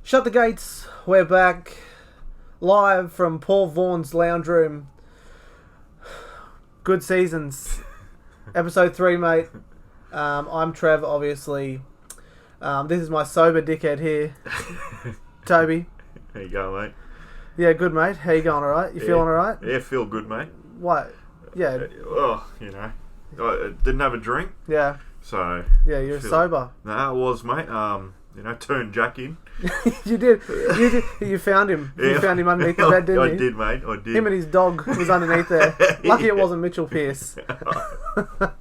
Shut the gates. We're back live from Paul Vaughan's lounge room. Good seasons. Episode 3, mate. I'm Trev, obviously. This is my sober dickhead here. Toby. How you going, mate? Yeah, good, mate. How you going, alright? You feeling alright? Yeah, feel good, mate. What? Yeah. I didn't have a drink. Yeah. So. Yeah, you're sober. No, I was, mate. Turned Jack in. You did. You found him. Yeah. You found him underneath the bed, didn't you? I did, mate. I did. Him and his dog was underneath there. Lucky it wasn't Mitchell Pearce. Would have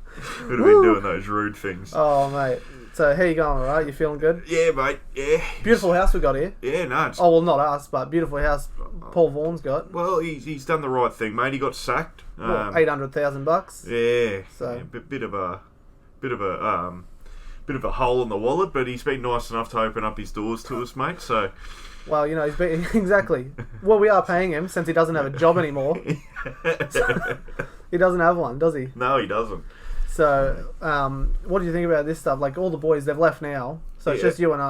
been doing those rude things. Oh, mate. So, how you going, alright? You feeling good? Yeah, mate. Yeah. Beautiful house we got here. Yeah, no. It's... Oh, well, not us, but beautiful house Paul Vaughan's got. Well, he's done the right thing, mate. He got sacked. What, $800,000? Yeah. So yeah, bit of a hole in the wallet, but he's been nice enough to open up his doors to us, mate. So, well, he's been exactly. Well, we are paying him since he doesn't have a job anymore. He doesn't have one, does he? No, he doesn't. So, what do you think about this stuff? Like, all the boys, they've left now, so it's just you and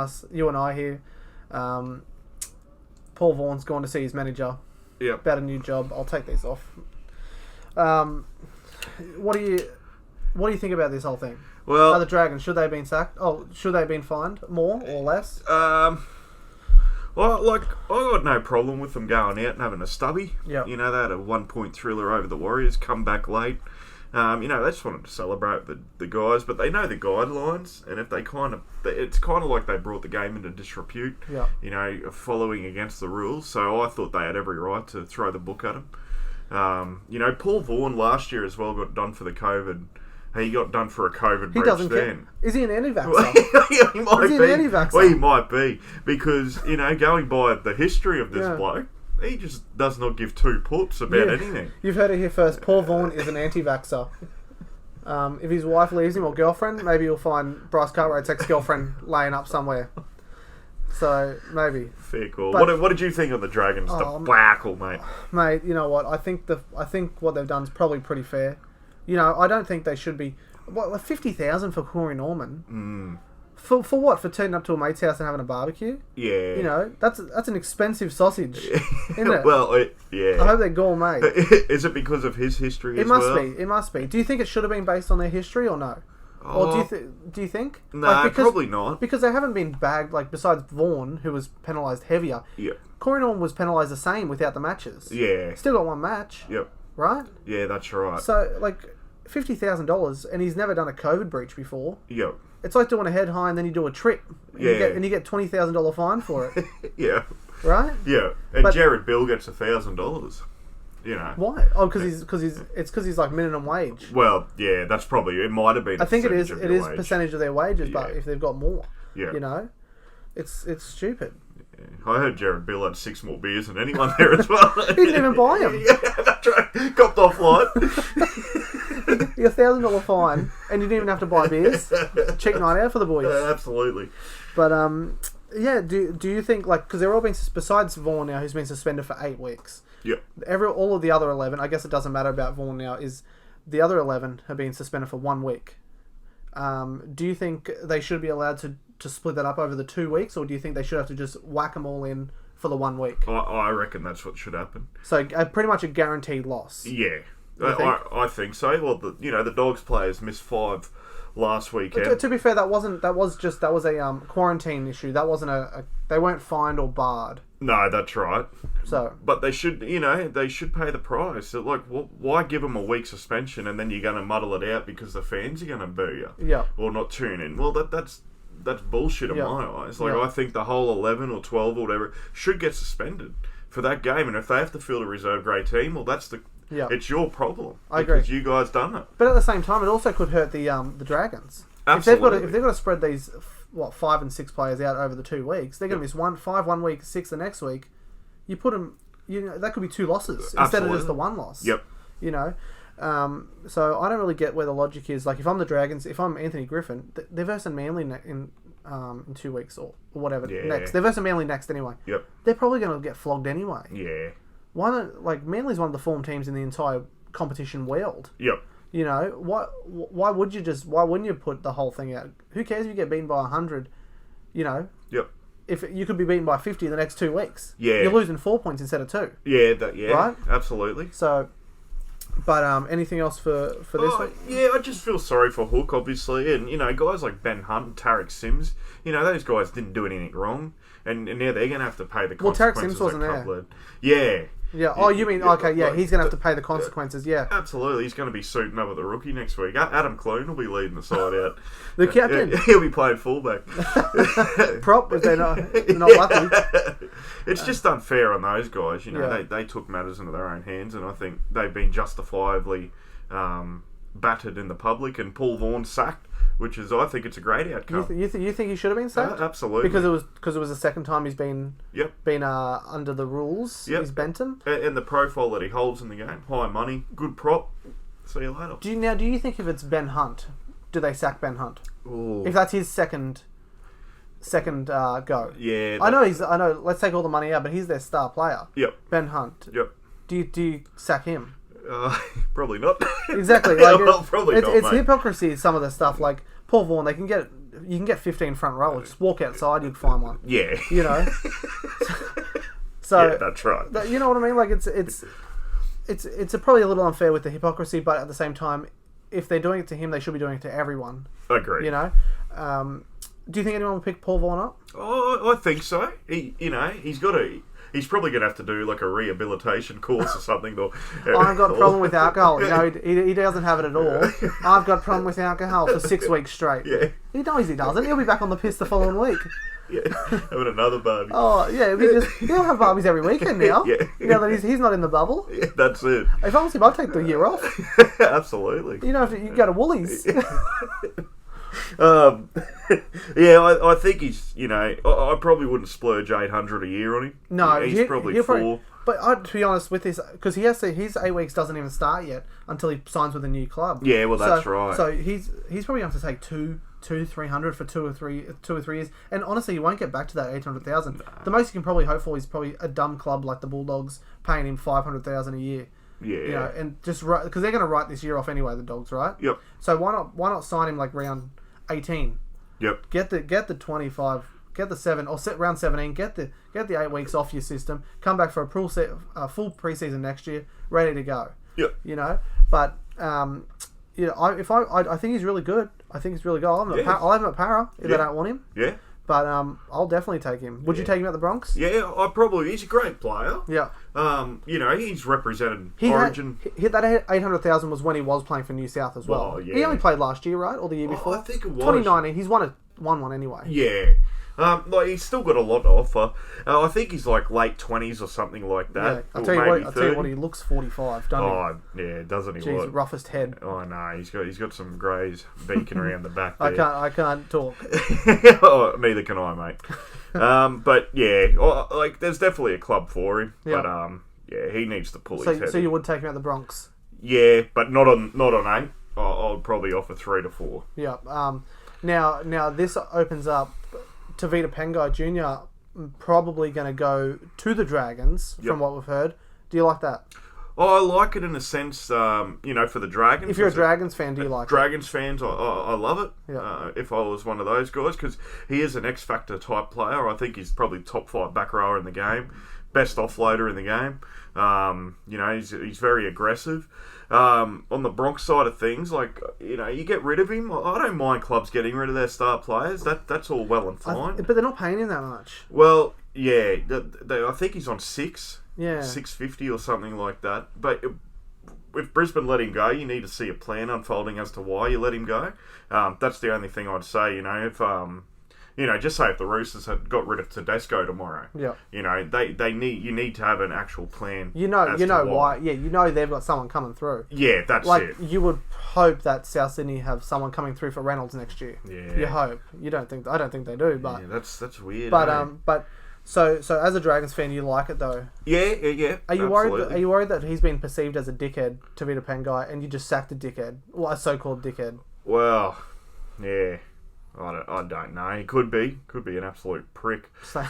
I here. Paul Vaughan's gone to see his manager. Yeah. About a new job. I'll take these off. What do you think about this whole thing? Well, are the Dragons, should they have been sacked? Oh, should they have been fined more or less? Well, like, I got no problem with them going out and having a stubby. Yeah. You know, they had a 1-point thriller over the Warriors, come back late. They just wanted to celebrate the guys, but they know the guidelines, and if they it's kind of like they brought the game into disrepute, following against the rules. So I thought they had every right to throw the book at them. Paul Vaughan last year as well got done for the COVID. He got done for a COVID breach then. Care. Is he an anti-vaxxer? Yeah, he might Is he an anti-vaxxer? Well, he might be. Because, going by the history of this bloke, he just does not give two puts about anything. You've heard it here first. Paul Vaughan is an anti-vaxxer. If his wife leaves him, or girlfriend, maybe you'll find Bryce Cartwright's ex-girlfriend laying up somewhere. So, maybe. Fair call. What did you think of the Dragons debacle, mate? Mate, you know what? I think what they've done is probably pretty fair. I don't think they should be... What, $50,000 for Corey Norman? For what? For turning up to a mate's house and having a barbecue? Yeah. That's an expensive sausage, isn't it? Well, yeah. I hope they're gourmet. Is it because of his history as well? It must be. Do you think it should have been based on their history or no? Or do you think? No, probably not. Because they haven't been bagged, besides Vaughan, who was penalised heavier. Yeah. Corey Norman was penalised the same without the matches. Yeah. Still got one match. Yep. Right? Yeah, that's right. So, $50,000, and he's never done a COVID breach before. Yep. It's like doing a head high and then you do a trip. And you get $20,000 fine for it. Yeah. Right? Yeah. And Jared Bill gets $1,000. Why? Oh, because he's like minimum wage. Well, yeah, that's probably, it might have been. I think it is percentage of their wages, but if they've got more, it's stupid. Yeah. I heard Jared Bill had 6 more beers than anyone there as well. He didn't even buy them. Yeah, that's right. Copped off light. You got $1,000 fine, and you didn't even have to buy beers. Cheap night out for the boys. Absolutely. But do you think because they're all been, besides Vaughan now, who's been suspended for 8 weeks. Yep. All of the other 11, I guess it doesn't matter about Vaughan now, is the other 11 have been suspended for 1 week. Do you think they should be allowed to split that up over the 2 weeks, or do you think they should have to just whack them all in for the 1 week? I reckon that's what should happen. So pretty much a guaranteed loss. Yeah, I think so. Well, the Dogs players missed 5 last weekend. To be fair, that was a quarantine issue. That wasn't they weren't fined or barred. No, that's right. So, but they should, they should pay the price. So, why give them a week suspension and then you're going to muddle it out because the fans are going to boo you, or not tune in? Well, that's bullshit in my eyes. I think the whole 11 or 12 or whatever should get suspended for that game, and if they have to field a reserve grade team, well, it's your problem. I agree. Because you guys done it. But at the same time, it also could hurt the Dragons. Absolutely. If they've got to spread these 5 and 6 players out over the 2 weeks, they're going to miss 5 1 week, 6 the next week. You put them, that could be 2 losses instead of just the 1 loss. Yep. So I don't really get where the logic is. If I'm the Dragons, if I'm Anthony Griffin, they're versing Manly in 2 weeks or whatever next. They're versing Manly next anyway. Yep. They're probably going to get flogged anyway. Yeah. Why not? Manly's one of the form teams in the entire competition world. Yep. Why wouldn't you put the whole thing out? Who cares if you get beaten by 100? Yep. if you could be beaten by 50 in the next 2 weeks. Yeah. You're losing 4 points instead of 2. Yeah, right? Absolutely. So, but anything else for this week? Yeah, I just feel sorry for Hook, obviously, and guys like Ben Hunt and Tarek Sims. Those guys didn't do anything wrong, and now they're going to have to pay the consequences. Well, Tarek Sims wasn't there. Yeah. Yeah. Oh, you mean okay? Yeah, he's going to have to pay the consequences. Yeah. Absolutely, he's going to be suiting up at the rookie next week. Adam Clune will be leading the side out. The captain. He'll be playing fullback. Prop if they're not lucky. It's just unfair on those guys. They took matters into their own hands, and I think they've been justifiably battered in the public. And Paul Vaughan sacked, which is, I think, it's a great outcome. You think he should have been sacked? Absolutely, because it was the second time he's been under the rules. Yep. He's bent him, and the profile that he holds in the game, high money, good prop. See you later. Do you think if it's Ben Hunt, do they sack Ben Hunt? Ooh. If that's his second go? Yeah, I know. Let's take all the money out, but he's their star player. Yep. Ben Hunt. Yep. Do you sack him? Probably not. Exactly. Like probably not. It's hypocrisy. Some of the stuff, like Paul Vaughan, you can get 15 front row. Just walk outside, you'd find one. Yeah. So yeah, that's right. You know what I mean? Like it's probably a little unfair with the hypocrisy, but at the same time, if they're doing it to him, they should be doing it to everyone. I agree. Do you think anyone will pick Paul Vaughan up? Oh, I think so. He's probably going to have to do like a rehabilitation course or something. I've got a problem with alcohol. He doesn't have it at all. I've got a problem with alcohol for 6 weeks straight. Yeah. He knows he doesn't. He'll be back on the piss the following week. Yeah, having another barbie. Oh, yeah. He'll have barbies every weekend now. Yeah. Now that he's not in the bubble. Yeah, that's it. If I was him, I'd take the year off. Absolutely. If you go to Woolies. I think he's, I probably wouldn't splurge 800 a year on him. No, he's probably 4. But to be honest with this, because his 8 weeks doesn't even start yet until he signs with a new club. Yeah, well, that's right. So he's probably going to take 300 for 2 or 3 years, and honestly, he won't get back to that 800,000. The most he can probably hope for is probably a dumb club like the Bulldogs paying him 500,000 a year. Yeah, and just because they're going to write this year off anyway, the Dogs, right? Yep. So why not sign him like round 18? Yep. Get the 25, get the 7 or round 17. Get the 8 weeks off your system. Come back for a full preseason next year, ready to go. Yep. But I think he's really good. I think he's really good. I'll have him at Para if they don't want him. Yeah. But I'll definitely take him. Would you take him at the Bronx? Yeah, he's a great player. Yeah. He's represented Origin. That 800,000 was when he was playing for New South as well. Oh, yeah. He only played last year, right? Or the year before? I think it was. 2019. He's won one anyway. Yeah. He's still got a lot to offer. I think he's like late 20s or something like that. Yeah. I'll tell you what, he looks 45, doesn't he? Yeah, doesn't he? Jeez, roughest head. Oh no, he's got some greys beaking around the back there. I can't talk. Neither can I, mate. But yeah, there's definitely a club for him. Yeah. But he needs to pull his head. So you would take him at the Bronx? Yeah, but not on 8. I'll probably offer 3 to 4. Yeah. Now this opens up. Tavita Pengai Jr. probably going to go to the Dragons, from what we've heard. Do you like that? Oh, I like it in a sense, for the Dragons. If you're a Dragons fan, do you like Dragons fans, I love it. Yeah. If I was one of those guys, because he is an X-Factor type player. I think he's probably top 5 back rower in the game. Best offloader in the game. He's very aggressive. On the Bronx side of things, you get rid of him. I don't mind clubs getting rid of their star players. That's all well and fine. But they're not paying him that much. Well, yeah, I think he's on 6. Yeah. 650 or something like that. But if Brisbane let him go, you need to see a plan unfolding as to why you let him go. That's the only thing I'd say. If just say if the Roosters had got rid of Tedesco tomorrow. Yeah. You need to have an actual plan. You know why? Yeah, they've got someone coming through. Yeah, that's it. You would hope that South Sydney have someone coming through for Reynolds next year. Yeah. You hope. I don't think they do, but that's weird. But so as a Dragons fan, you like it though. Yeah. Are you worried that he's been perceived as a dickhead, Tavita Pengai, and you just sacked a dickhead, a so-called dickhead? Well, yeah. I don't know. He could be an absolute prick. St.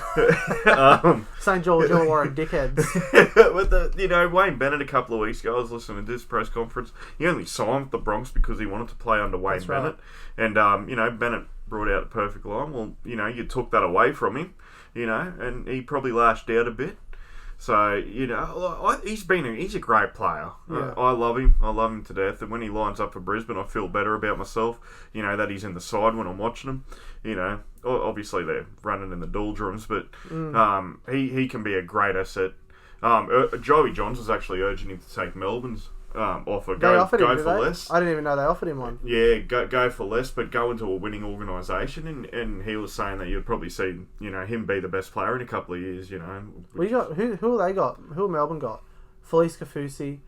George Illawarra dickheads. But Wayne Bennett a couple of weeks ago, I was listening to this press conference. He only signed with the Bronx because he wanted to play under Wayne Bennett, and Bennett brought out the perfect line. Well, you took that away from him, and he probably lashed out a bit. So, he's a great player. Yeah. I love him. I love him to death. And when he lines up for Brisbane, I feel better about myself, that he's in the side when I'm watching him. Obviously they're running in the doldrums, but he can be a great asset. Joey Johns was actually urging him to take Melbourne's offer. Go for less. I didn't even know they offered him one. Yeah, go for less, but go into a winning organisation. And he was saying that you'd probably see him be the best player in a couple of years. Well, you got who have they got? Who have Melbourne got? Felice Kafusi,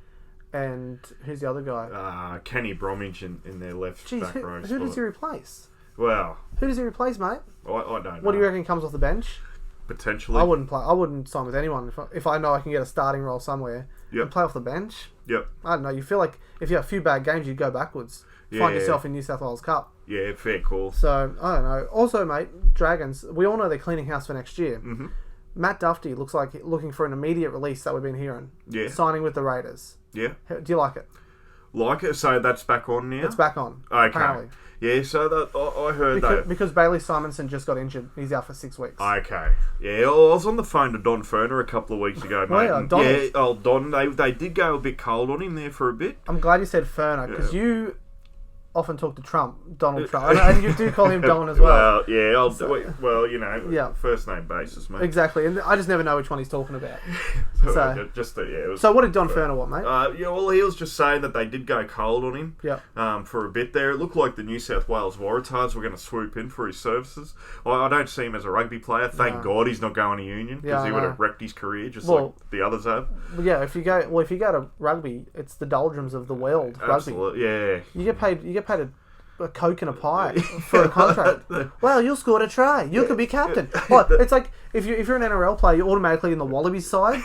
and who's the other guy? Kenny Bromwich in their left back row. Who does he replace? Well, who does he replace, mate? I don't know. What do you reckon comes off the bench? Potentially. I wouldn't sign with anyone if I know I can get a starting role somewhere. Yep. And play off the bench. Yep. I don't know. You feel like if you have a few bad games, you'd go backwards. Find yourself in New South Wales Cup. Yeah, fair call. So, I don't know. Also, mate, Dragons, we all know they're cleaning house for next year. Mm-hmm. Matt Duffy looks like looking for an immediate release that we've been hearing. Yeah. Signing with the Raiders. Yeah. Do you like it? Like it? So that's back on now? It's back on. Okay. Apparently. Yeah, so I heard that. Because Bailey Simonson just got injured. He's out for 6 weeks. Okay. Yeah, I was on the phone to Don Ferner a couple of weeks ago, mate. Don. They did go a bit cold on him there for a bit. I'm glad you said Ferner, because you often talk to Donald Trump. And you do call him Don as well. Well, yeah. First name basis, mate. Exactly, and I just never know which one he's talking about. So what did Don Ferner want, mate? Well, he was just saying that they did go cold on him. Yeah. For a bit there, it looked like the New South Wales Waratahs were going to swoop in for his services. I don't see him as a rugby player. Thank God he's not going to Union, because he would have wrecked his career like the others have. Yeah, if you go to rugby, it's the doldrums of the world. Absolutely, rugby. Yeah. You get paid a Coke and a pie for a contract. Well, you scored a try. You could be captain. It's like if you're an NRL player, you're automatically in the Wallabies side.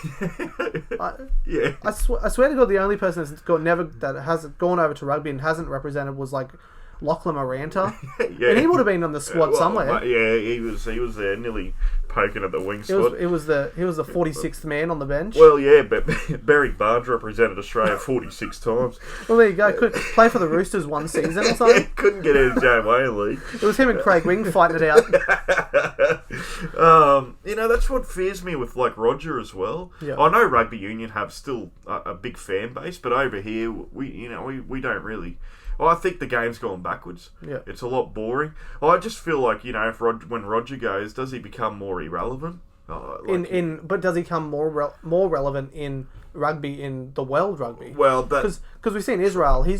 I swear to God, the only person that has gone over to rugby and hasn't represented was like Lachlan Maranta, and he would have been on the squad somewhere. He was there, nearly poking at the wing spot. He was the 46th man on the bench. Well, yeah, but Berrick Barnes represented Australia 46 times. Well, there you go. Could play for the Roosters one season or something. Couldn't get out of J.M.A. League. It was him and Craig Wing fighting it out. That's what fears me with like Roger as well. Yeah. I know Rugby Union have still a big fan base, but over here we don't really. I think the game's gone backwards. Yeah. It's a lot boring. I just feel like, when Roger goes, does he become more irrelevant? But does he become more relevant in rugby, in the world rugby? Well, because we've seen Israel. He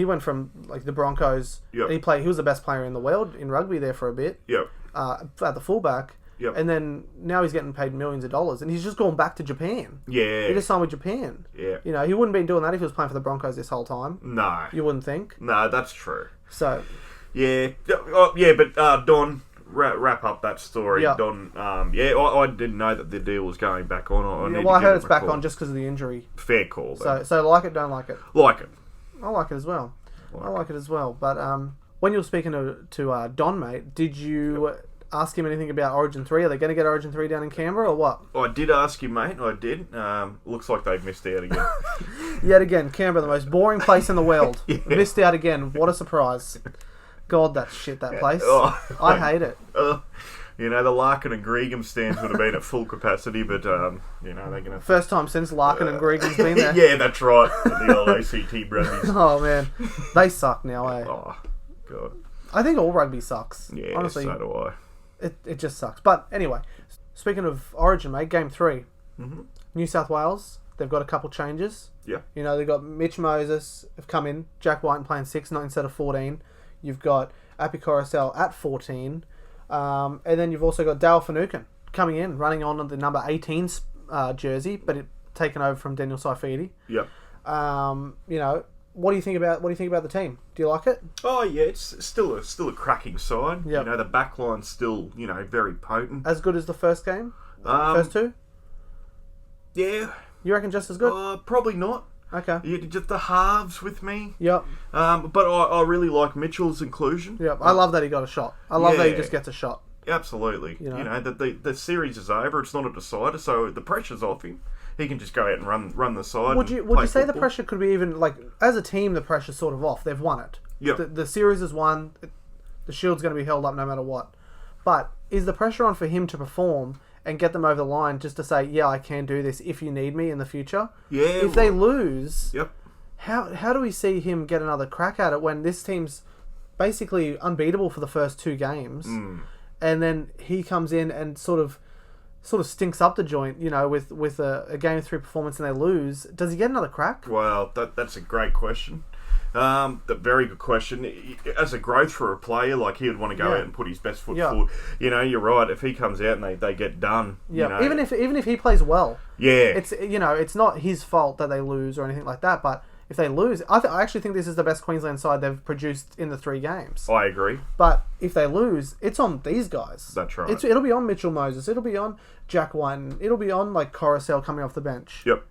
went from like the Broncos. Yep. He was the best player in the world in rugby there for a bit. Yep. At the fullback. Yep. And then now he's getting paid millions of dollars, and he's just gone back to Japan. Yeah. He just signed with Japan. Yeah. He wouldn't have been doing that if he was playing for the Broncos this whole time. No. You wouldn't think. No, that's true. So. Yeah. But Don, wrap up that story. Yeah. Don. I didn't know that the deal was going back on. I heard it's back on just because of the injury. Fair call. So like it, don't like it. Like it. I like it as well. But when you were speaking to Don, mate, did you ask him anything about Origin 3? Are they going to get Origin 3 down in Canberra or what? I did ask you, mate. I did. Looks like they've missed out again. Yet again, Canberra, the most boring place in the world. Yeah. Missed out again. What a surprise. God, that's shit, that place. I hate it. The Larkin and Gregan stands would have been at full capacity, but, they're going to... First time since Larkin and Gregan's been there. Yeah, that's right. The old ACT Brumbies. Oh, man. They suck now, eh? Oh, God. I think all rugby sucks. Yeah, honestly, so do I. It just sucks. But anyway, speaking of Origin, mate, Game 3. Mm-hmm. New South Wales, they've got a couple changes. Yeah. They've got Mitch Moses have come in, Jack White playing 6 instead of 14. You've got Api Coruscant at 14. And then you've also got Dale Finucane coming in, running on the number 18 jersey, but taken over from Daniel Saifidi. Yeah. What do you think about the team? Do you like it? Oh yeah, it's still a cracking side. Yep. The backline's still very potent. As good as the first game, first two. Yeah. You reckon just as good? Probably not. Okay. Just the halves with me. Yep. But I really like Mitchell's inclusion. Yep. I love that he got a shot. I love that he just gets a shot. Absolutely. The series is over. It's not a decider, so the pressure's off him. He can just go out and run the side. Would you say football? The pressure could be even as a team? The pressure's sort of off. They've won it. Yep. The series is won. The shield's going to be held up no matter what. But is the pressure on for him to perform and get them over the line just to say, yeah, I can do this if you need me in the future? Yeah. If they lose, Yep. how do we see him get another crack at it when this team's basically unbeatable for the first 2 games, and then he comes in and sort of stinks up the joint, with a game 3 performance and they lose? Does he get another crack? Well, that's a great question. The very good question. As a growth for a player, like he would want to go out and put his best foot forward. You're right. If he comes out and they get done, even if he plays well, it's it's not his fault that they lose or anything like that. But if they lose, I actually think this is the best Queensland side they've produced in the 3 games. I agree. But if they lose, it's on these guys. That's right. It'll be on Mitchell Moses. It'll be on Jack Whiten. It'll be on like Coruscant coming off the bench. Yep.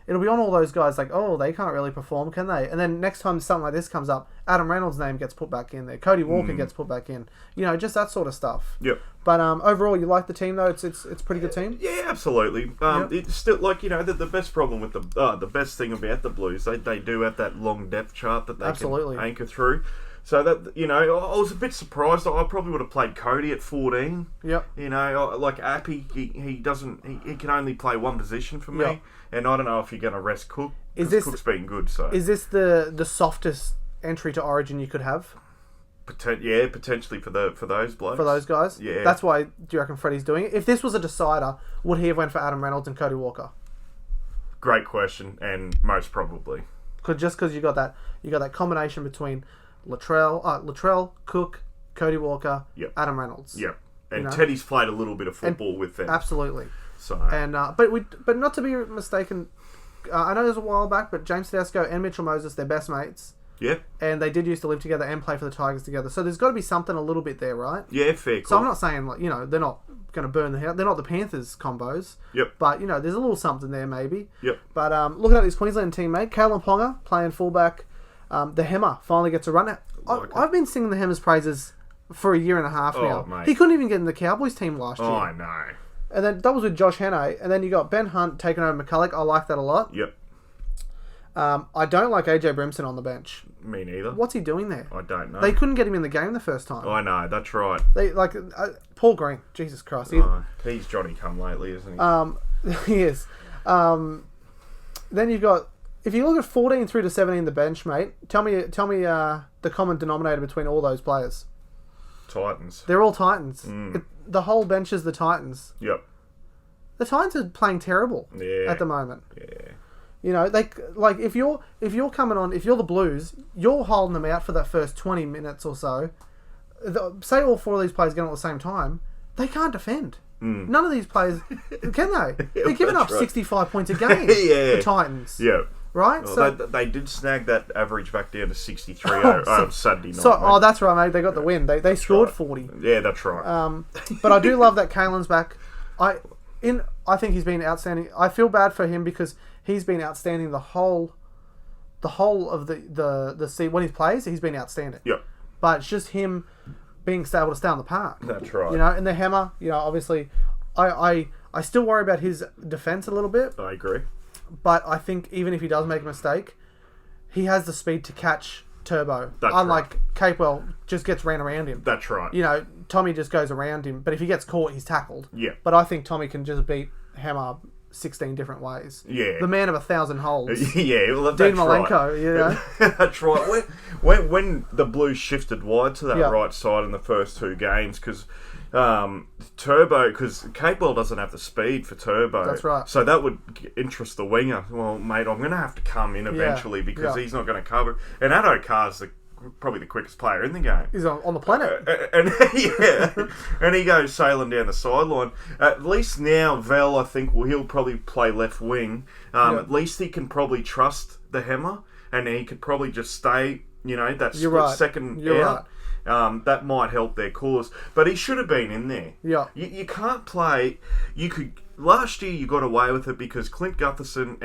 It'll be on all those guys like, oh, they can't really perform, can they? And then next time something like this comes up, Adam Reynolds' name gets put back in there. Cody Walker gets put back in. Just that sort of stuff. Yep. But overall, you like the team though? It's a pretty good team. Yeah, absolutely. It's still like the best problem with the best thing about the Blues, they do have that long depth chart that they can anchor through. So that I was a bit surprised. I probably would have played Cody at 14. Yep. Like Appy, he doesn't. He can only play one position for me. Yep. And I don't know if you're going to rest Cook. Cook's been good. So is this the softest entry to Origin you could have? Potentially for those blokes. For those guys? Yeah. That's why, do you reckon Freddie's doing it? If this was a decider, would he have went for Adam Reynolds and Cody Walker? Great question, and most probably. Because you got that combination between Latrell, Cook, Cody Walker, Adam Reynolds. Yep. And Teddy's played a little bit of football with them. Absolutely. So and but not to be mistaken, I know it was a while back, but James Tedesco and Mitchell Moses, they're best mates. Yeah. And they did used to live together and play for the Tigers together. So there's got to be something a little bit there, right? Yeah, fair. So I'm not saying they're not going to burn the house. They're not the Panthers combos. Yep. But there's a little something there maybe. Yep. But looking at this Queensland team, mate, Kalen Ponga playing fullback. The Hammer finally gets a run. I've been singing the Hammer's praises for a year and a half now. Mate. He couldn't even get in the Cowboys team last year. I know. And then that was with Josh Hannay. And then you got Ben Hunt taking over McCulloch. I like that a lot. Yep. I don't like AJ Brimson on the bench. Me neither. What's he doing there? I don't know. They couldn't get him in the game the first time. I know, that's right. They Paul Green. Jesus Christ. He's Johnny come lately, isn't he? He is. Then you've got, if you look at 14 through to 17 the bench, mate, tell me the common denominator between all those players. Titans. They're all Titans. The whole bench is the Titans. Yep. The Titans are playing terrible at the moment. Yeah. If you're coming on, if you're the Blues, you're holding them out for that first 20 minutes or so. Say all 4 of these players get on at the same time, they can't defend. None of these players can they? They're giving up 65 points a game. The Titans. Yeah. Right? Well, so they did snag that average back down to 63 on Saturday night. That's right, mate. They got the win. They scored 40. Yeah, that's right. But I do love that Kalen's back. I think he's been outstanding. I feel bad for him because he's been outstanding the whole of the season. When he plays, he's been outstanding. Yep. But it's just him being able to stay on the park. That's right. And the Hammer, obviously, I still worry about his defense a little bit. I agree. But I think even if he does make a mistake, he has the speed to catch Turbo. That's Unlike Capewell, just gets ran around him. That's right. Tommy just goes around him. But if he gets caught, he's tackled. Yeah. But I think Tommy can just beat Hammer 16 different ways. Yeah. The man of 1,000 holes. Yeah, well, that's Dean Malenko, right. That's right. When the Blues shifted wide to that right side in the first 2 games, because Turbo, because Capewell doesn't have the speed for Turbo. That's right. So that would interest the winger. Well, mate, I'm going to have to come in eventually because he's not going to cover. And Addo Carr's probably the quickest player in the game. He's on the planet. And he goes sailing down the sideline. At least now, Vel, I think, he'll probably play left wing. At least he can probably trust the Hammer, and he could probably just stay, that split second out. Right. That might help their cause. But he should have been in there. Yeah. You can't play... Last year you got away with it because Clint Gutherson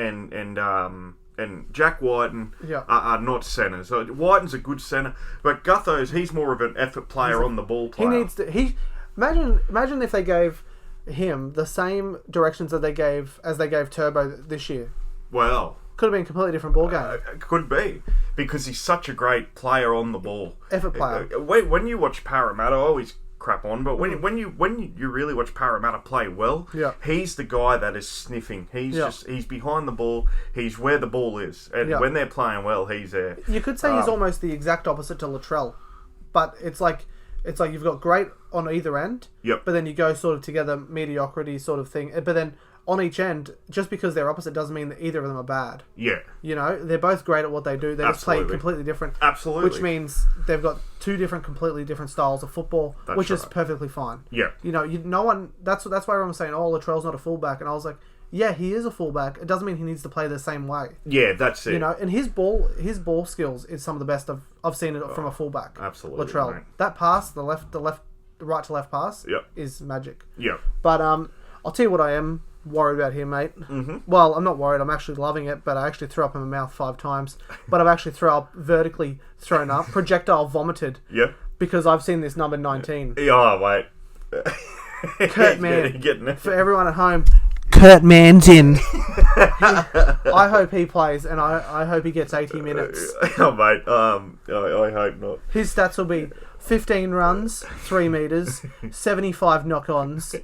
and Jack Whiten are not centres. So Whiten's a good centre, but he's more of an effort player on the ball player. He needs to. Imagine if they gave him the same directions that they gave Turbo this year. Well, Could have been a completely different ball game. Could be. Because he's such a great player on the ball. Effort player. When you watch Parramatta, I always crap on, but when you really watch Parramatta play well, he's the guy that is sniffing. He's behind the ball. He's where the ball is, and when they're playing well, he's there. You could say he's almost the exact opposite to Latrell, but it's like you've got great on either end. Yep. But then you go sort of together mediocrity sort of thing. But then on each end, just because they're opposite doesn't mean that either of them are bad. Yeah. You know, they're both great at what they do. They just play completely different. Absolutely. Which means they've got two completely different styles of football, which is perfectly fine. Yeah. You know, no one. That's why everyone was saying, "Oh, Latrell's not a fullback," and I was like, "Yeah, he is a fullback. It doesn't mean he needs to play the same way." Yeah, that's it. You know, and his ball skills is some of the best I've seen it from a fullback. Absolutely. Latrell, mate. That pass, the right to left pass, is magic. Yeah. But I'll tell you what I am worried about here, mate. Mm-hmm. Well, I'm not worried. I'm actually loving it, but I actually threw up in my mouth 5 times. But I've actually vertically thrown up, projectile vomited. Yeah. Because I've seen this number 19. Oh, wait. Kurt Mann. Getting it. For everyone at home, Kurt Mann's in. I hope he plays, and I hope he gets 80 minutes. Oh, mate. I hope not. His stats will be 15 runs, 3 metres, 75 knock-ons,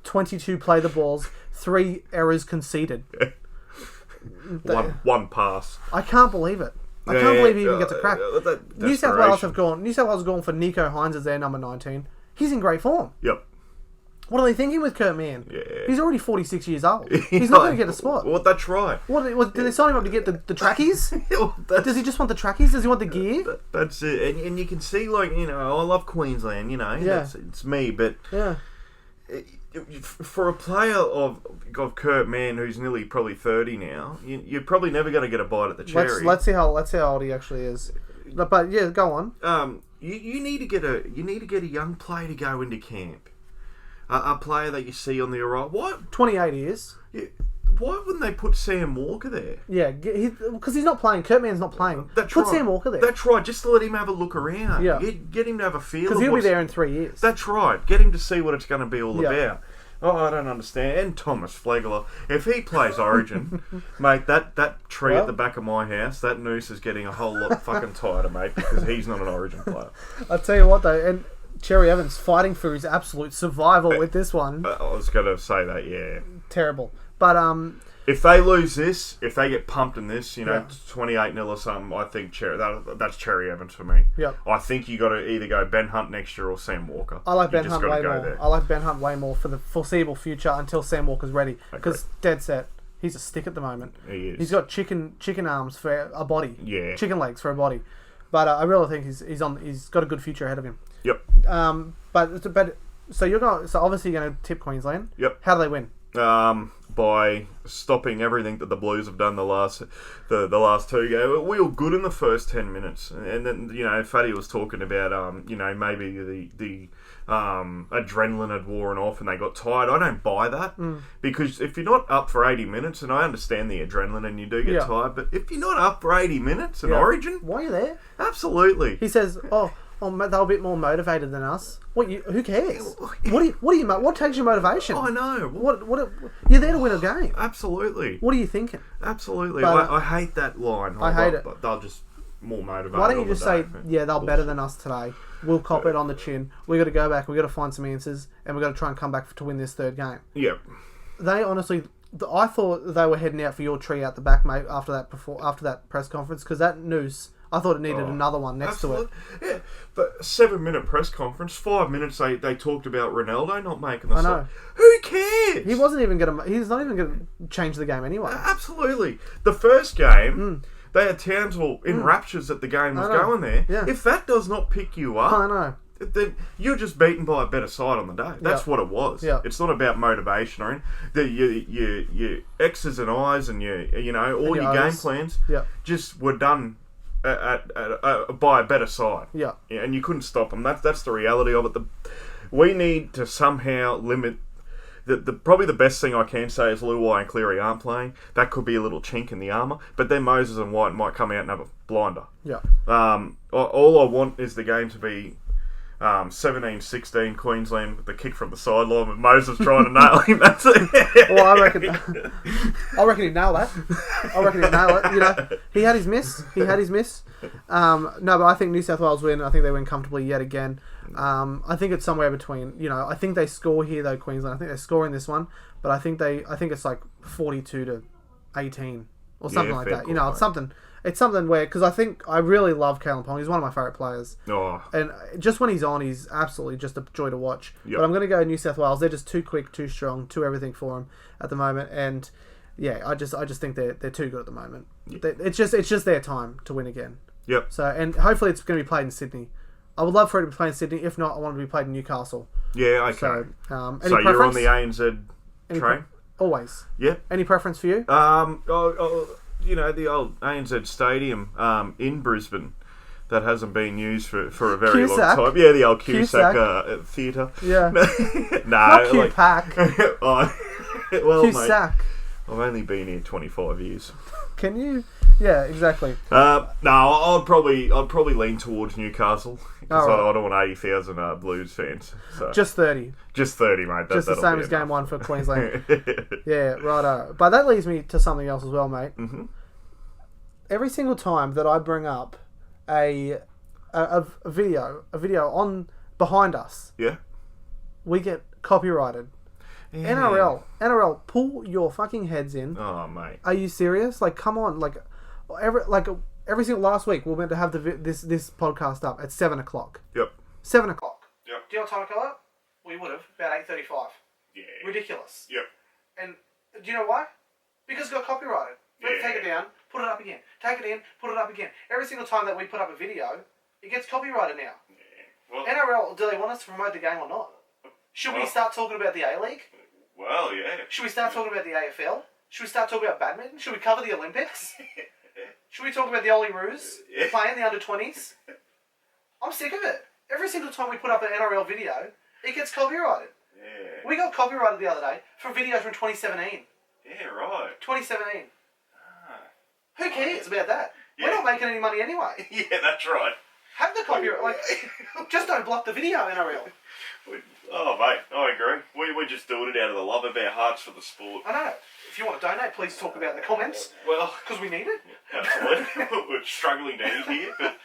22 play the balls, 3 errors conceded. One pass. I can't believe it. I can't believe he even gets a crack. New South Wales have gone for Nico Hines as their number 19. He's in great form. Yep. What are they thinking with Kurt Mann? Yeah. He's already 46 years old. He's not going to get a spot. Well, that's right. Did they sign him up to get the trackies? Does he just want the trackies? Does he want the gear? That's it. And you can see, like, you know, I love Queensland, you know. Yeah. It's me, but... Yeah. For a player of Kurt Mann, who's nearly probably 30 now, you're probably never going to get a bite at the cherry. Let's see how old he actually is. But yeah, go on. You need to get a young player to go into camp. A player that you see on the arrival. What? 28 years. Yeah. Why wouldn't they put Sam Walker there? Yeah, because he's not playing. Kurt Mann's not playing. Put right. Sam Walker there. That's right. Just to let him have a look around. Yeah. Get him to have a feel. Because he'll be there in 3 years. That's right. Get him to see what it's going to be all about. Oh, I don't understand. And Thomas Flegler, if he plays Origin, mate, that tree at the back of my house, that noose is getting a whole lot fucking tighter, mate, because he's not an Origin player. I'll tell you what, though, and Cherry Evans fighting for his absolute survival with this one. I was going to say that, yeah. Terrible. But, if they lose this, if they get pumped in this, 28-0 or something, I think that's Cherry Evans for me. Yep. I think you got to either go Ben Hunt next year or Sam Walker. I like Ben Hunt way more. I like Ben Hunt way more for the foreseeable future until Sam Walker's ready. Because dead set, he's a stick at the moment. He is. He's got chicken arms for a body. Yeah. Chicken legs for a body. But I really think he's got a good future ahead of him. Yep. But so obviously you're going to tip Queensland. Yep. How do they win? By stopping everything that the Blues have done the last 2 games. We were good in the first 10 minutes, and then Fatty was talking about maybe the adrenaline had worn off and they got tired. I don't buy that because if you're not up for 80 minutes, and I understand the adrenaline and you do get tired, but if you're not up for 80 minutes in Origin, why are you there? Absolutely. He says, they're a bit more motivated than us. Who cares? What takes your motivation? I know. What you're there to win a game. Absolutely. What are you thinking? Absolutely. But, I hate that line. I hate it. They'll just more motivated. Why don't you just say, they're better than us today. We'll cop it on the chin. We got to go back. We got to find some answers, and we got to try and come back to win this third game. Yep. They honestly, I thought they were heading out for your tree out the back, mate. After that press conference, because that noose. I thought it needed another one next to it. Yeah, but 7-minute press conference, 5 minutes they talked about Ronaldo not making the side. Who cares? He's not even going to change the game anyway. Absolutely. The first game, they had Townsville in raptures that the game was going there. Yeah. If that does not pick you up, I know. Then you're just beaten by a better side on the day. That's what it was. Yeah. It's not about motivation or anything. Your X's and I's and all your game plans just were done by a better side. Yeah. And you couldn't stop them. That's the reality of it. We need to somehow limit. Probably the best thing I can say is Luai and Cleary aren't playing. That could be a little chink in the armour. But then Moses and White might come out and have a blinder. Yeah. All I want is the game to be 17-16 Queensland with the kick from the sideline with Moses trying to nail him. That's it. Well, I reckon he'd nail that. I reckon he'd nail it. You know, he had his miss. No, but I think New South Wales win. I think they win comfortably yet again. I think it's somewhere between. You know, I think they score here though. Queensland. I think they score in this one, but I think it's like 42-18 or something like that. You know, it's something. It's something where, because I really love Kalen Pong. He's one of my favourite players. Oh. And just when he's on, he's absolutely just a joy to watch. Yep. But I'm going to go New South Wales. They're just too quick, too strong, too everything for him at the moment. And yeah, I just think they're too good at the moment. Yep. It's just their time to win again. Yep. So, and hopefully it's going to be played in Sydney. I would love for it to be played in Sydney. If not, I want it to be played in Newcastle. Yeah, okay. So, so you're on the ANZ train? Always. Yeah. Any preference for you? You know, the old ANZ Stadium in Brisbane that hasn't been used for a very long time. Yeah, the old Cusack Theatre. Yeah. Not Q-Pack. Well, Cusack. mate, I've only been here 25 years. Can you? Yeah, exactly. No, I'd probably lean towards Newcastle because right. I don't want 80,000 Blues fans. So. Just 30. Just 30, mate. Just the same as game one for Queensland. Yeah, righto. But that leads me to something else as well, mate. Mm-hmm. Every single time that I bring up a video on behind us, yeah, we get copyrighted. Yeah. NRL, pull your fucking heads in. Oh, mate. Are you serious? Like, come on. Every single last week, we're meant to have this podcast up at 7 o'clock. Yep. 7 o'clock. Yep. Do you know what time it got up? We would have. About 8:35. Yeah. Ridiculous. Yep. And do you know why? Because it got copyrighted. We have to take it down, put it up again. Take it in, put it up again. Every single time that we put up a video, it gets copyrighted now. Yeah. Well, NRL, do they want us to promote the game or not? Should we start talking about the A-League? Well, yeah. Should we start talking about the AFL? Should we start talking about badminton? Should we cover the Olympics? Should we talk about the Olyroos playing the under-20s? I'm sick of it. Every single time we put up an NRL video, it gets copyrighted. Yeah. We got copyrighted the other day for a video from 2017. Yeah, right. 2017. Ah. Who cares about that? Yeah. We're not making any money anyway. Yeah, that's right. Have the copyright. Just don't block the video, NRL. Oh, mate, I agree. We're just doing it out of the love of our hearts for the sport. I know. If you want to donate, please talk about it in the comments. Well, because we need it. Absolutely. We're struggling to eat here, but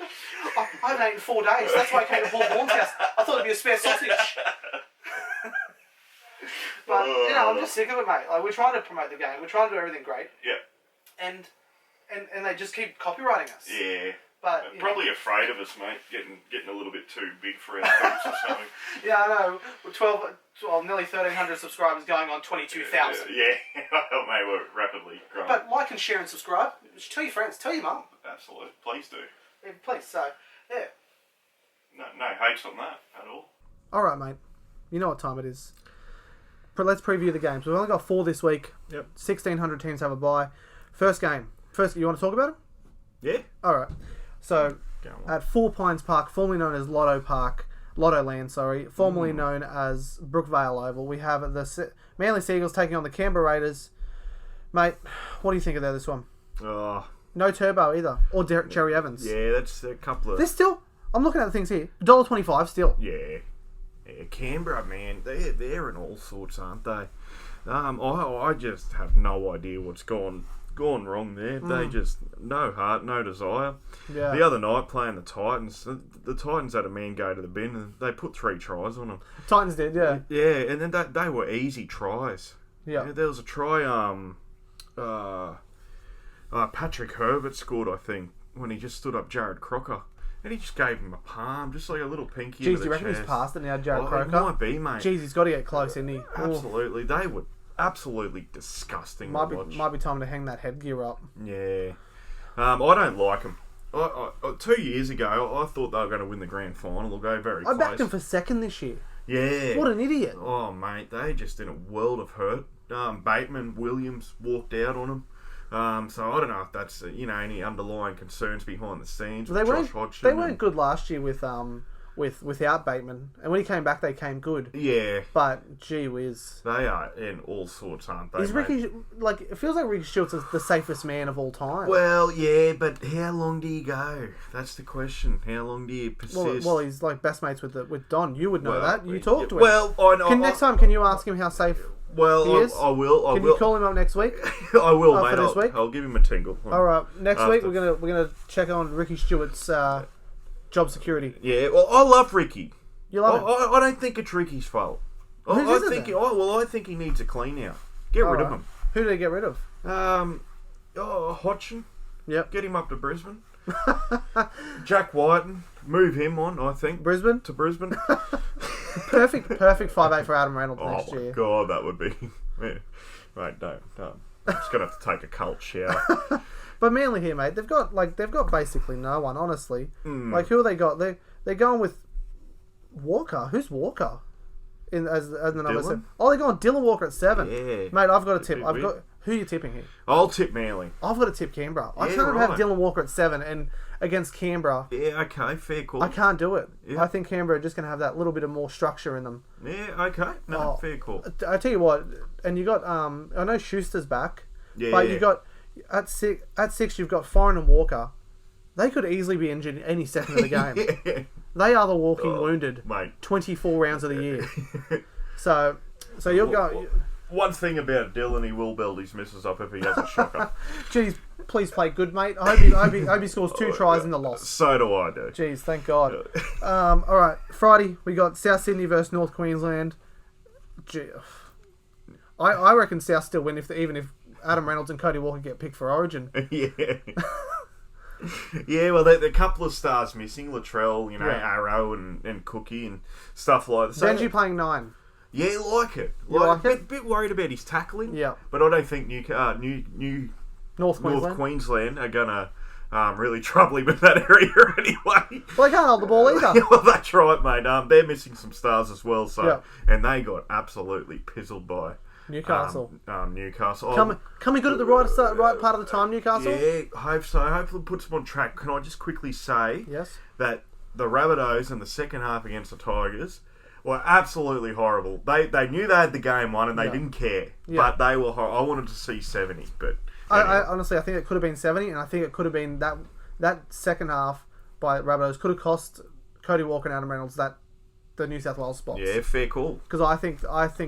I haven't eaten in 4 days. That's why I came to Paul Vaughan's house. I thought it'd be a spare sausage. But you know, I'm just sick of it, mate. Like, we're trying to promote the game. We're trying to do everything great. Yeah. And they just keep copyrighting us. Yeah. But probably afraid of us, mate, getting a little bit too big for our boots or something. Yeah, I know. Nearly 1,300 subscribers going on 22,000. Yeah, well, mate, we're rapidly growing. But like and share and subscribe. Just tell your friends, tell your mum. Absolutely, please do. Yeah, please, so, yeah. No hates on that at all. Alright, mate. You know what time it is. Let's preview the games. We've only got 4 this week. Yep. 1,600 teams have a bye. First game. You want to talk about it? Yeah. Alright. So, at 4 Pines Park, formerly known as Lotto Land, formerly known as Brookvale Oval, we have the Manly Seagulls taking on the Canberra Raiders. Mate, what do you think of this one? No Turbo either. Or Jerry Evans. Yeah, that's a couple of... They're still... I'm looking at the things here. $1.25 still. Yeah. Canberra, man, they're in all sorts, aren't they? I just have no idea what's gone wrong there. They just no heart, no desire. Yeah. The other night playing the Titans, the Titans had a man go to the bin and they put 3 tries on them. Titans did, yeah. Yeah, and then they were easy tries. Yeah. There was a try. Patrick Herbert scored, I think, when he just stood up Jared Crocker. And he just gave him a palm, just like a little pinky. Jeez, do you reckon he's past it now, Jared Croker? It might be, mate. Jeez, he's got to get close, isn't he? Absolutely. They were absolutely disgusting to watch. Might be time to hang that headgear up. Yeah. I don't like them. 2 years ago, I thought they were going to win the grand final or go very close. I backed them for second this year. Yeah. What an idiot. Oh, mate, they just in a world of hurt. Bateman, Williams walked out on them. So I don't know if that's any underlying concerns behind the scenes with Josh Hodgson. They weren't good last year with without Bateman. And when he came back, they came good. Yeah. But, gee whiz. They are in all sorts, aren't they, Is Ricky... Like, it feels like Ricky Stuart's the safest man of all time. Well, yeah, but how long do you go? That's the question. How long do you persist? Well, he's like best mates with Don. You would know that. You talked to him. Well, I know. Next time, can you ask him how safe he is? I will. Can you call him up next week? I will, mate. For this week? I'll give him a tingle. All right. Next week, we're gonna check on Ricky Stuart's job security. Yeah, well, I love Ricky. You love him? I don't think it's Ricky's fault. I think he needs a clean out. Get rid of him. Who did he get rid of? Hodgson. Yep. Get him up to Brisbane. Jack Whiten. Move him on, I think. Brisbane? To Brisbane. Perfect 5'8" for Adam Reynolds next year. Oh my God, that would be... Yeah. Mate, don't. I'm just going to have to take a cold shower. But Manly here, mate, they've got basically no one, honestly. Like, who have they got? They're going with Walker. Who's Walker? As the number 7. Oh, they're going Dylan Walker at 7. Yeah. Mate, I've got a tip. Who are you tipping here? I'll tip Manly. I've got to tip Canberra. I can't have Dylan Walker at 7 and against Canberra. Yeah, okay, fair call. I can't do it. Yeah. I think Canberra are just going to have that little bit of more structure in them. Yeah, okay. No, fair call. I tell you what, and you got I know Schuster's back. Yeah. But you got at 6 you've got Foreign and Walker. They could easily be injured any second of the game. Yeah. They are the walking wounded. Mate. 24 rounds of the year. So you'll go. One thing about Dylan, he will build his misses up if he has a shocker. Jeez, please play good, mate. I hope he scores 2 tries in the loss. So do I, dude. Jeez, thank God. All right, Friday we got South Sydney versus North Queensland. Gee, I reckon South still win even if Adam Reynolds and Cody Walker get picked for Origin. Yeah. Yeah, well, there are a couple of stars missing. Latrell, Arrow and Cookie and stuff like that. So, Benji playing 9. Yeah, like it. Like it? Bit worried about his tackling. Yeah. But I don't think North Queensland are going to really trouble him in that area anyway. Well, they can't hold the ball either. Yeah, well, that's right, mate. They're missing some stars as well. So, yeah. And they got absolutely pizzled by Newcastle. Newcastle. Coming good at the right part of the time, Newcastle? Yeah, hope so. Hopefully it puts them on track. Can I just quickly say that the Rabbitohs in the second half against the Tigers were absolutely horrible. They knew they had the game won and they didn't care. Yeah. But they were I wanted to see 70. But anyway. I honestly, I think it could have been 70, and I think it could have been that second half by Rabbitohs could have cost Cody Walker and Adam Reynolds the New South Wales spots. Yeah, fair call. Because I think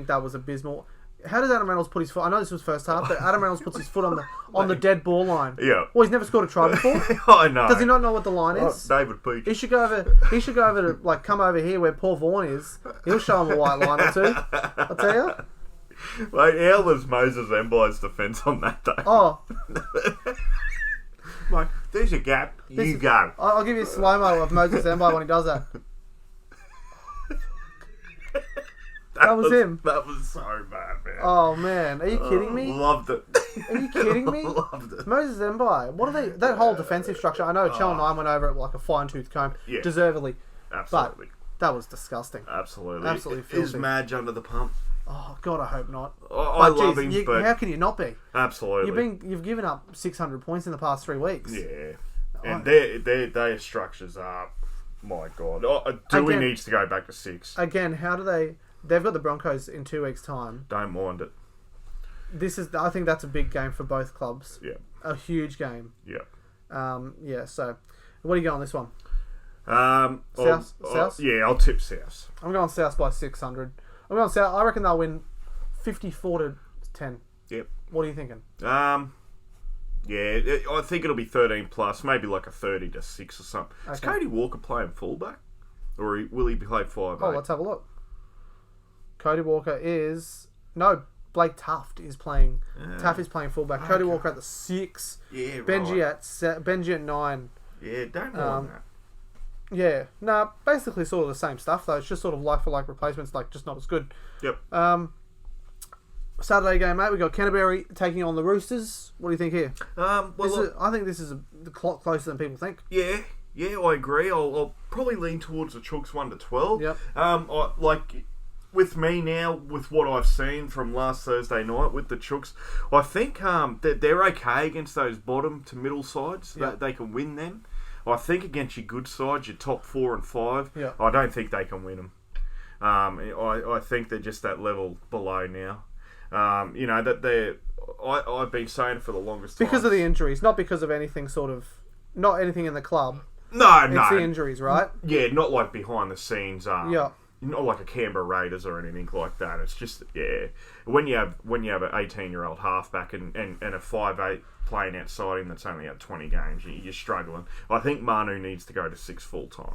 that was abysmal. How does Adam Reynolds put his foot? I know this was first half, but Adam Reynolds puts his foot on the dead ball line. Yeah. Well, he's never scored a try before. I know. Does he not know what the line is? David Peach. He should go over to come over here where Paul Vaughan is. He'll show him a white line or two. I'll tell you. Mate, how was Moses Mbai's defence on that day? Oh. Mate, there's a gap. You go. I'll give you a slow-mo of Moses Mbai when he does that. That was him. That was so bad, man. Oh, man. Are you kidding me? Loved it. Are you kidding me? Loved it. Moses Mbai. What are they... That whole defensive structure... I know Chell and I went over it like a fine-tooth comb. Yeah. Deservedly. Absolutely. But that was disgusting. Absolutely. Filthy. Is Madge under the pump? Oh, God, I hope not. I love him, but... How can you not be? Absolutely. You've given up 600 points in the past 3 weeks. Yeah. And their structures are... My God. Dewey needs to go back to 6. Again, how do they... They've got the Broncos in 2 weeks' time. Don't mind it. I think that's a big game for both clubs. Yeah. A huge game. Yeah. So, what do you got on this one? South? Yeah, I'll tip South. I'm going South by 600. I'm going South. I reckon they'll win 54-10. Yep. What are you thinking? Yeah, I think it'll be 13 plus, maybe like a 30-6 or something. Okay. Is Cody Walker playing fullback? Or will he play 5'8"? Oh, let's have a look. Cody Walker is... No, Blake Tuft is playing... Tuft is playing fullback. Cody Walker at the 6. Yeah, right. Benji at 9. Yeah, don't mind that. Yeah. No, basically sort of the same stuff, though. It's just sort of like-for-like replacements, just not as good. Yep. Saturday game, mate. We got Canterbury taking on the Roosters. What do you think here? I think this is a lot closer than people think. Yeah, I agree. I'll probably lean towards the Chooks 1-12. Yep. With me now, with what I've seen from last Thursday night with the Chooks, I think that they're okay against those bottom to middle sides. Yep. They can win them. I think against your good sides, your top 4 and 5, Yeah. I don't think they can win them. I think they're just that level below now. That I've been saying it for the longest time. Because of the injuries, not because of anything not anything in the club. No. It's the injuries, right? Yeah, not like behind the scenes. Yeah. Not like a Canberra Raiders or anything like that. It's just, when you have an 18-year-old halfback and a 5'8" playing outside him that's only had 20 games, you're struggling. I think Manu needs to go to 6 full time.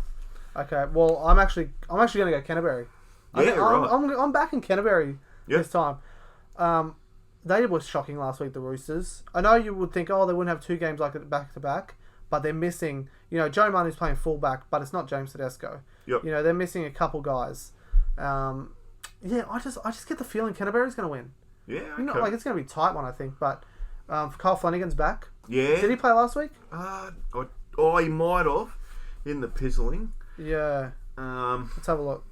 Okay, well, I'm actually going to go Canterbury. Right. I'm back in Canterbury this time. They were shocking last week, the Roosters. I know you would think, they wouldn't have 2 games like it back to back, but they're missing. Joe Manu's playing fullback, but it's not James Tedesco. Yep. They're missing a couple guys. I just get the feeling Canterbury's going to win. Yeah, okay. It's going to be a tight one, I think. But Kyle Flanagan's back. Yeah. Did he play last week? He might have in the pizzling. Yeah. Let's have a look.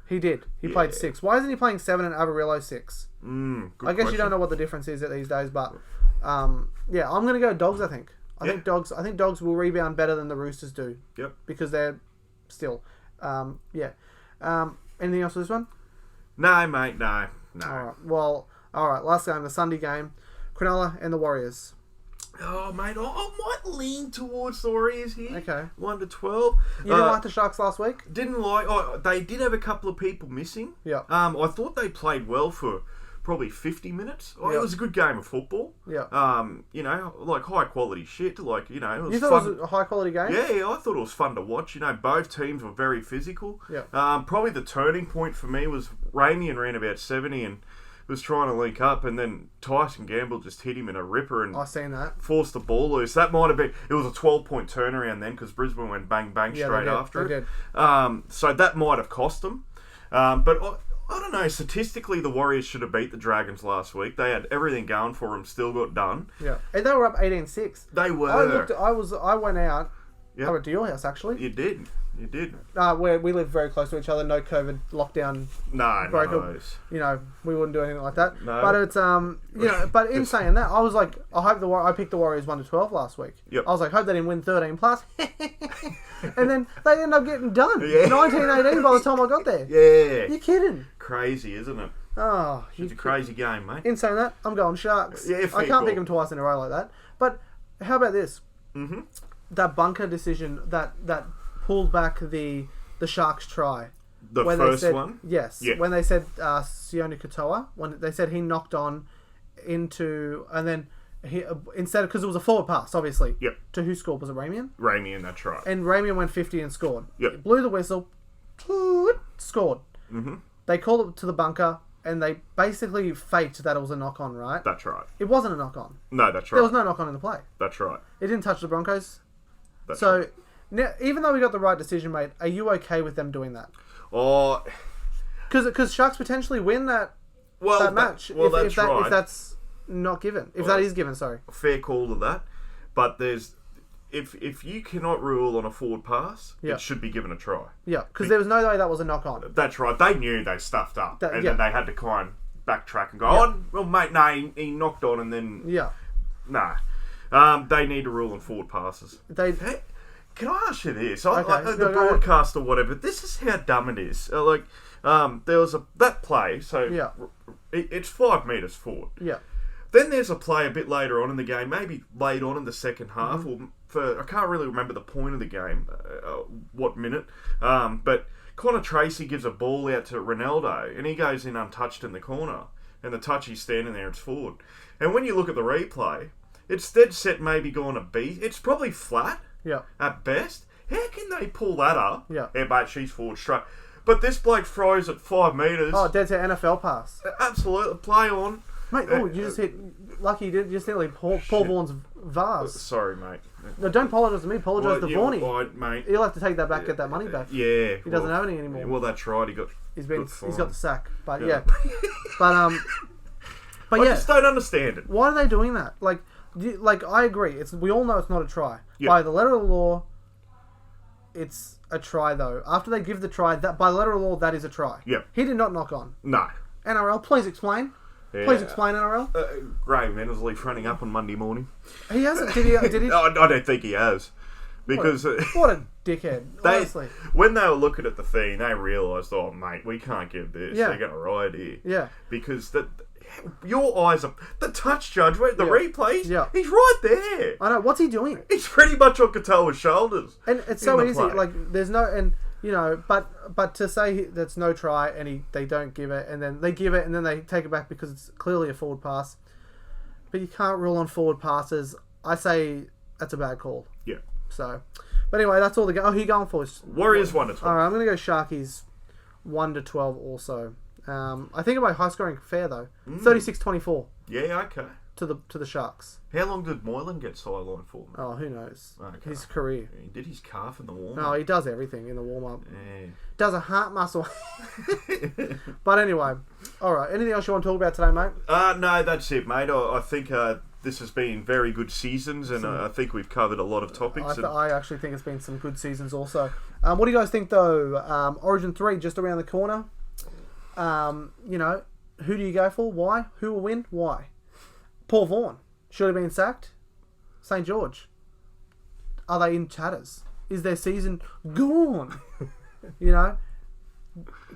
He did. He played 6. Why isn't he playing 7 and Averillo 6? Good I guess question. you don't know what the difference is these days, but I'm going to go Dogs. I think. I think Dogs will rebound better than the Roosters do. Yep. Because they're still. Anything else for this one? No, mate. No. All right. Well, all right. Last game, the Sunday game, Cronulla and the Warriors. Oh, mate, I might lean towards the Warriors here. Okay. 1-12. You didn't like the Sharks last week? Didn't like. They did have a couple of people missing. Yeah. I thought they played well for probably 50 minutes. It was a good game of football. Yeah. Like high quality shit. It was you thought it was a high quality game? Yeah, I thought it was fun to watch. Both teams were very physical. Yeah. Probably the turning point for me was Ramian ran about 70 and was trying to link up, and then Tyson Gamble just hit him in a ripper and I've seen that. Forced the ball loose. That might have been. It was a 12-point turnaround then because Brisbane went bang bang straight after they it. Did. So that might have cost them. But I don't know. Statistically, the Warriors should have beat the Dragons last week. They had everything going for them. Still got done. Yeah, and they were up 18-6. They were. I went out. Yep. I went to your house actually. You did. Where we live very close to each other. No COVID lockdown. No. We wouldn't do anything like that. No. But it's But in saying that, I was like, I picked the Warriors 1-12 last week. Yep. I was like, hope they didn't win 13 plus. And then they ended up getting done. Yeah. 19-18 by the time I got there. Yeah. You're kidding. Crazy, isn't it? Oh, it's a crazy game, mate. In saying that, I'm going Sharks. Yeah, I can't pick them twice in a row like that. But how about this? Mm-hmm. That bunker decision that pulled back the Sharks try. The first one? Yes. Yeah. When they said Sione Katoa, when they said he knocked on into, and then he instead, because it was a forward pass, obviously. Yep. To who scored? Was it Ramian? Ramian, that's right. And Ramian went 50 and scored. Yep. He blew the whistle, scored. Mm-hmm. They called it to the bunker, and they basically faked that it was a knock-on, right? That's right. It wasn't a knock-on. No, that's right. There was no knock-on in the play. That's right. It didn't touch the Broncos. That's so, right. Now, even though we got the right decision made, are you okay with them doing that? Oh, because Sharks potentially win that match if that's not given. If that is given, sorry. Fair call to that. But there's if you cannot rule on a forward pass, it should be given a try. Yeah, because there was no way that was a knock-on. That's right. They knew they stuffed up. Then they had to kind of backtrack and go, well, mate, no, he knocked on and then... Yeah. Nah. They need to rule on forward passes. Can I ask you this? The broadcast or whatever, this is how dumb it is. There was that play, so it's 5 metres forward. Yeah. Then there's a play a bit later on in the game, maybe late on in the second half, I can't really remember the point of the game, what minute, but Connor Tracy gives a ball out to Ronaldo, and he goes in untouched in the corner, and the touchy's standing there, it's forward. And when you look at the replay, it's dead set maybe going to B. It's probably flat at best. How can they pull that up? Yeah, mate, she's forward straight. But this bloke throws at 5 metres. Oh, dead set NFL pass. Absolutely. Play on. Mate, you just hit... Lucky you didn't just hit like Paul Vaughan's vase. Sorry, mate. No, don't apologise to me. Apologise to Vaughnie. Right, mate. He'll have to take that back, get that money back. Yeah. He doesn't have any anymore. Well, that's right. He's got the sack. But yeah. But I just don't understand it. Why are they doing that? Like I agree. We all know it's not a try. Yep. By the letter of the law, it's a try though. After they give the try, that by letter of law, that is a try. Yep. He did not knock on. No. NRL, please explain. Yeah. Please explain, NRL. Graham Mendelsley fronting up on Monday morning. He hasn't. Did he? I don't think he has. Because what a dickhead. Honestly. When they were looking at the thing, they realised, oh mate, we can't give this. Yeah. They're going to ride here. Yeah. Because your eyes are the touch judge, the replays. Yeah. He's right there. I know. What's he doing? He's pretty much on Katoa's shoulders. And it's so easy. Play. Like there's no but to say that's no try and they don't give it and then they give it and then they take it back because it's clearly a forward pass. But you can't rule on forward passes. I say that's a bad call. Yeah. So, but anyway, that's all the game. Oh, who are you going for? Warriors 1-12. All right, I'm going to go Sharkies 1-12 also. I think it might be high scoring fair though. 36-24. Yeah, okay. To the Sharks. How long did Moylan get sidelined for? Man? Oh, who knows? Okay. His career. He did his calf in the warm-up. No, he does everything in the warm-up. Yeah. Does a heart muscle. But anyway, all right. Anything else you want to talk about today, mate? No, that's it, mate. I think this has been very good seasons, and I think we've covered a lot of topics. I actually think it's been some good seasons also. What do you guys think, though? Origin 3, just around the corner. Who do you go for? Why? Who will win? Why? Paul Vaughan should have been sacked. St. George, are they in tatters? Is their season gone?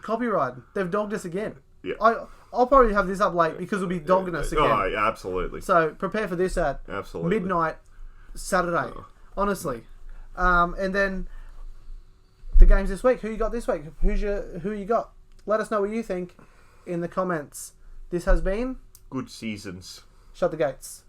Copyright. They've dogged us again. Yeah. I'll probably have this up late because we'll be dogging us again. Oh, yeah, absolutely. So prepare for this at midnight Saturday. Oh. Honestly, and then the games this week. Who you got this week? Who you got? Let us know what you think in the comments. This has been good seasons. Shut the gates.